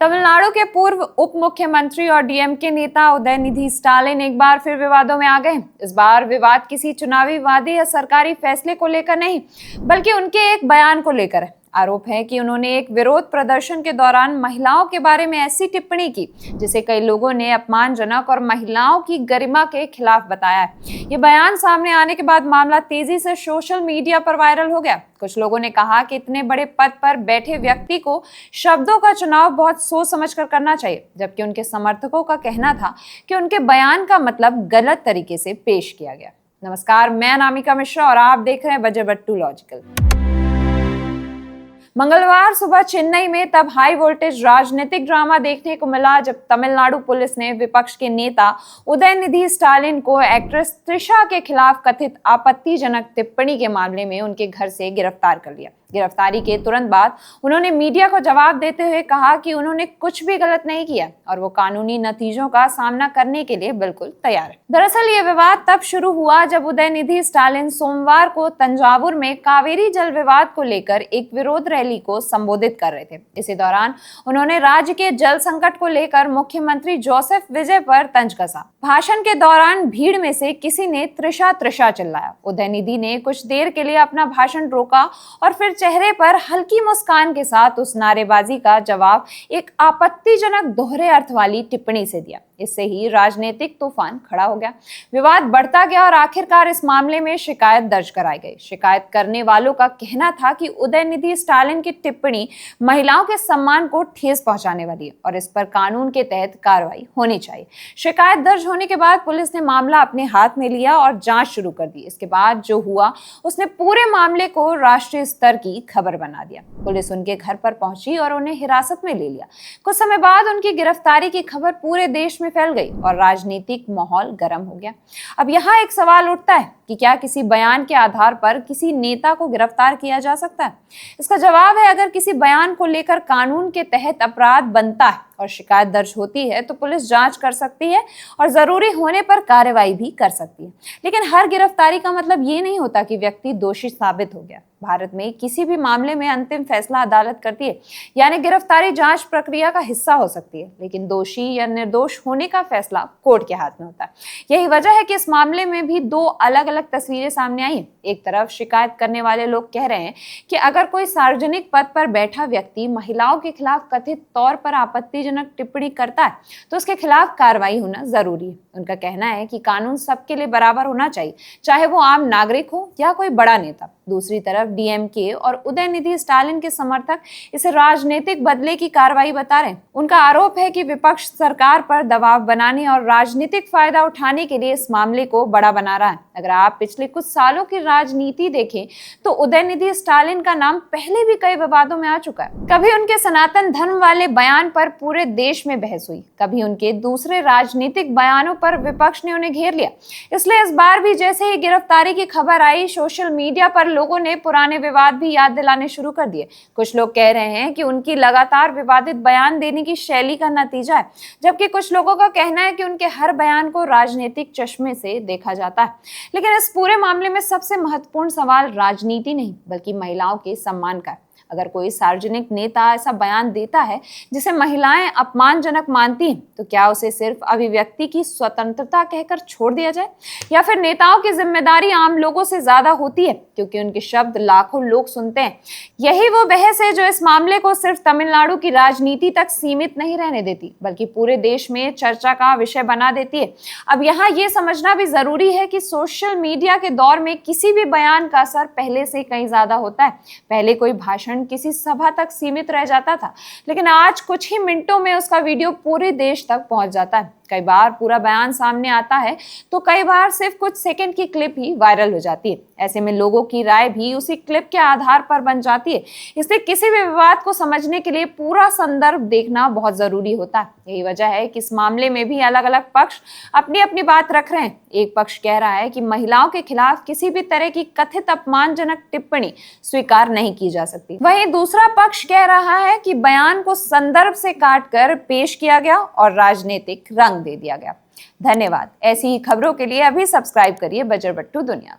तमिलनाडु के पूर्व उप मुख्यमंत्री और डीएमके नेता उदयनिधि स्टालिन एक बार फिर विवादों में आ गए। इस बार विवाद किसी चुनावी वादे या सरकारी फैसले को लेकर नहीं, बल्कि उनके एक बयान को लेकर है। आरोप है कि उन्होंने एक विरोध प्रदर्शन के दौरान महिलाओं के बारे में ऐसी टिप्पणी की जिसे कई लोगों ने अपमानजनक और महिलाओं की गरिमा के खिलाफ बताया है। ये बयान सामने आने के बाद मामला तेजी से सोशल मीडिया पर वायरल हो गया। कुछ लोगों ने कहा कि इतने बड़े पद पर बैठे व्यक्ति को शब्दों का चुनाव बहुत सोच समझकर करना चाहिए, जबकि उनके समर्थकों का कहना था कि उनके बयान का मतलब गलत तरीके से पेश किया गया। नमस्कार, मैं अनामिका मिश्रा और आप देख रहे हैं बजर बट्टू लॉजिकल। मंगलवार सुबह चेन्नई में तब हाई वोल्टेज राजनीतिक ड्रामा देखने को मिला जब तमिलनाडु पुलिस ने विपक्ष के नेता उदयनिधि स्टालिन को एक्ट्रेस त्रिशा के खिलाफ कथित आपत्तिजनक टिप्पणी के मामले में उनके घर से गिरफ्तार कर लिया। गिरफ्तारी के तुरंत बाद उन्होंने मीडिया को जवाब देते हुए कहा कि उन्होंने कुछ भी गलत नहीं किया और वो कानूनी नतीजों का सामना करने के लिए बिल्कुल तैयार है। दरअसल ये विवाद तब शुरू हुआ जब उदयनिधि स्टालिन सोमवार को तंजावुर में कावेरी जल विवाद को लेकर एक विरोध रैली को संबोधित कर रहे थे। इसी दौरान उन्होंने राज्य के जल संकट को लेकर मुख्यमंत्री जोसेफ विजय पर तंज कसा। भाषण के दौरान भीड़ में से किसी ने त्रिशा त्रिशा चिल्लाया। उदयनिधि ने कुछ देर के लिए अपना भाषण रोका और फिर चेहरे पर हल्की मुस्कान के साथ उस नारेबाजी का जवाब एक आपत्तिजनक दोहरे अर्थ वाली टिप्पणी से दिया। इससे ही राजनीतिक तूफान खड़ा हो गया। विवाद बढ़ता गया और आखिरकार इस मामले में शिकायत दर्ज कराई गई। शिकायत करने वालों का कहना था कि उदयनिधि स्टालिन की टिप्पणी महिलाओं के सम्मान को ठेस पहुंचाने वाली है और इस पर कानून के तहत कार्रवाई होनी चाहिए। शिकायत दर्ज होने के बाद पुलिस ने मामला अपने हाथ में लिया और जांच शुरू कर दी। इसके बाद जो हुआ उसने पूरे मामले को राष्ट्रीय स्तर की खबर बना दिया। पुलिस उनके घर पर पहुंची और उन्हें हिरासत में ले लिया। कुछ समय बाद उनकी गिरफ्तारी की खबर पूरे देश में फैल गई और राजनीतिक माहौल गर्म हो गया। अब यहाँ एक सवाल उठता है कि क्या किसी बयान के आधार पर किसी नेता को गिरफ्तार किया जा सकता है? इसका जवाब है, अगर किसी बयान को लेकर कानून के तहत अपराध बनता है और शिकायत दर्ज होती है तो पुलिस जांच कर सकती है और जरूरी होने पर कार्रवाई भी कर सकती है। लेकिन हर गिरफ्तारी का मतलब ये नहीं होता कि व्यक्ति दोषी साबित हो गया। भारत में किसी भी मामले में अंतिम फैसला अदालत करती है, यानी गिरफ्तारी जांच प्रक्रिया का हिस्सा हो सकती है, लेकिन दोषी या निर्दोष होने का फैसला कोर्ट के हाथ में होता है। यही वजह है कि इस मामले में भी दो अलग अलग तस्वीरें सामने आई हैं। एक तरफ शिकायत करने वाले लोग कह रहे हैं कि अगर कोई सार्वजनिक पद पर बैठा व्यक्ति महिलाओं के खिलाफ कथित तौर पर आपत्तिजनक टिप्पणी करता है तो उसके खिलाफ कार्रवाई होना जरूरी है। उनका कहना है कि कानून सबके लिए बराबर होना चाहिए, चाहे वो आम नागरिक हो या कोई बड़ा नेता। दूसरी तरफ डीएमके और उदयनिधि स्टालिन के समर्थक इसे राजनीतिक बदले की कार्रवाई बता रहे हैं। उनका आरोप है कि विपक्ष सरकार पर दबाव बनाने और राजनीतिक फायदा उठाने के लिए इस मामले को बड़ा बना रहा है। अगर आप पिछले कुछ सालों की राजनीति देखें तो उदयनिधि स्टालिन का नाम पहले भी कई विवादों में आ चुका है। कभी उनके सनातन धर्म वाले बयान पर पूरे देश में बहस हुई, कभी उनके दूसरे राजनीतिक बयानों पर विपक्ष ने उन्हें घेर लिया। इसलिए इस बार भी जैसे ही गिरफ्तारी की खबर आई, सोशल मीडिया पर लोगों ने पुराने विवाद भी याद दिलाने शुरू कर दिए। कुछ लोग कह रहे हैं कि उनकी लगातार विवादित बयान देने की शैली का नतीजा है, जबकि कुछ लोगों का कहना है कि उनके हर बयान को राजनीतिक चश्मे से देखा जाता है। लेकिन इस पूरे मामले में सबसे महत्वपूर्ण सवाल राजनीति नहीं बल्कि महिलाओं के सम्मान का है। अगर कोई सार्वजनिक नेता ऐसा बयान देता है जिसे महिलाएं अपमानजनक मानती हैं, तो क्या उसे सिर्फ अभिव्यक्ति की स्वतंत्रता कहकर छोड़ दिया जाए, या फिर नेताओं की जिम्मेदारी आम लोगों से ज्यादा होती है क्योंकि उनके शब्द लाखों लोग सुनते हैं? यही वो बहस है जो इस मामले को सिर्फ तमिलनाडु की राजनीति तक सीमित नहीं रहने देती बल्कि पूरे देश में चर्चा का विषय बना देती है। अब यहाँ ये समझना भी जरूरी है कि सोशल मीडिया के दौर में किसी भी बयान का असर पहले से कहीं ज्यादा होता है। पहले कोई भाषण किसी सभा तक सीमित रह जाता था, लेकिन आज कुछ ही मिनटों में उसका वीडियो पूरे देश तक पहुंच जाता है। कई बार पूरा बयान सामने आता है तो कई बार सिर्फ कुछ सेकंड की क्लिप ही वायरल हो जाती है। ऐसे में लोगों की राय भी उसी क्लिप के आधार पर बन जाती है। इसलिए किसी भी विवाद को समझने के लिए पूरा संदर्भ देखना बहुत जरूरी होता है। यही वजह है कि इस मामले में भी अलग अलग पक्ष अपनी अपनी बात रख रहे हैं। एक पक्ष कह रहा है कि महिलाओं के खिलाफ किसी भी तरह की कथित अपमानजनक टिप्पणी स्वीकार नहीं की जा सकती। वहीं दूसरा पक्ष कह रहा है कि बयान को संदर्भ से काटकर पेश किया गया और राजनीतिक रंग दे दिया गया। धन्यवाद। ऐसी ही खबरों के लिए अभी सब्सक्राइब करिए बजर बट्टू दुनिया।